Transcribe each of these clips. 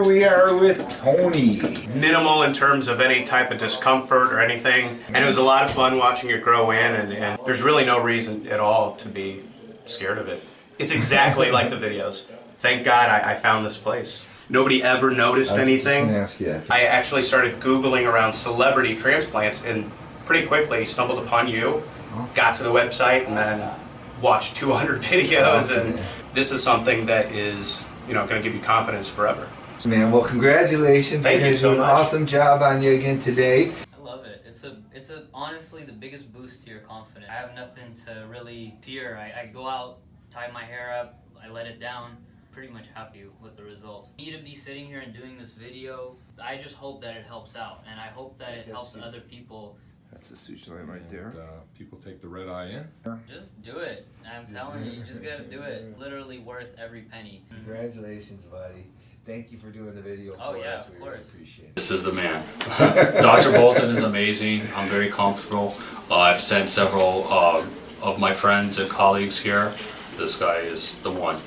here we are with Tony. Minimal in terms of any type of discomfort or anything. And it was a lot of fun watching it grow in, and there's really no reason at all to be scared of it. It's exactly like the videos. Thank God I found this place. Nobody ever noticed anything. I actually started Googling around celebrity transplants and pretty quickly stumbled upon you, got to the website, and then watched 200 videos, and this is something that is, you know, going to give you confidence forever. Man, well, congratulations. Thank you so much. An awesome job on you again today. I love it. It's honestly the biggest boost to your confidence. I have nothing to really fear. I go out, tie my hair up, I let it down. Pretty much happy with the result. Me to be sitting here and doing this video, I just hope that it helps out, and I hope that it helps other people. That's the suture line right there. People take the red eye in. Just do it. I'm telling you, you just gotta do it. Literally worth every penny. Congratulations, buddy. Thank you for doing the video for us. Of We course. really appreciate it. This is the man. Dr. Bolton is amazing. I'm very comfortable. I've sent several of my friends and colleagues here. This guy is the one.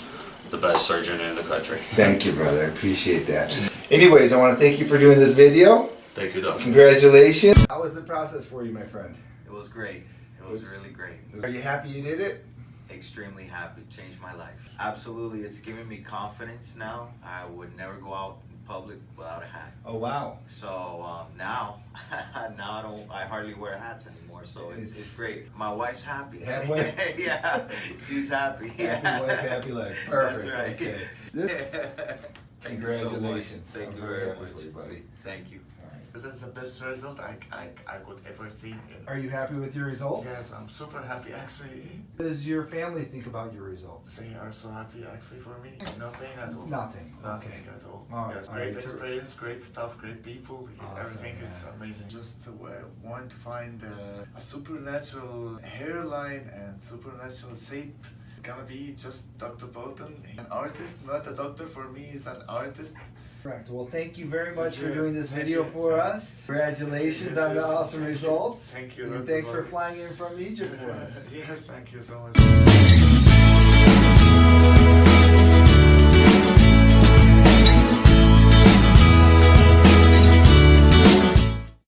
The best surgeon in the country. Thank you, brother. I appreciate that. Anyways, I want to thank you for doing this video. Thank you, Doc. Congratulations. How was the process for you, my friend? It was great. It was really great. Are you happy you did it? Extremely happy. Changed my life. Absolutely. It's giving me confidence now. I would never go out in public without a hat. Oh, wow. So now I hardly wear hats anymore. So it's great. My wife's happy. Yeah, she's happy. Happy wife, happy life. Perfect. That's right. Okay. Congratulations. Thank I'm you very very happy much. for you, buddy. Thank you. This is the best result I could ever see. Are you happy with your results? Yes, I'm super happy actually. What does your family think about your results? They are so happy actually for me. No pain at all. Nothing. Nothing Okay. at all. All right. Yes, All great right. experience, great stuff, great people. Awesome, Everything is man. amazing. Just want to find a supernatural hairline and supernatural shape. Gonna be just Dr. Bolton, an artist, not a doctor. For me, he's an artist. Correct. Well, thank you very much for Yeah. doing this Thank video you. for us. Congratulations on the awesome Thank you. results. Thank you. And Dr. thanks for Bolton. flying in from Egypt for us. Yes, thank you so much.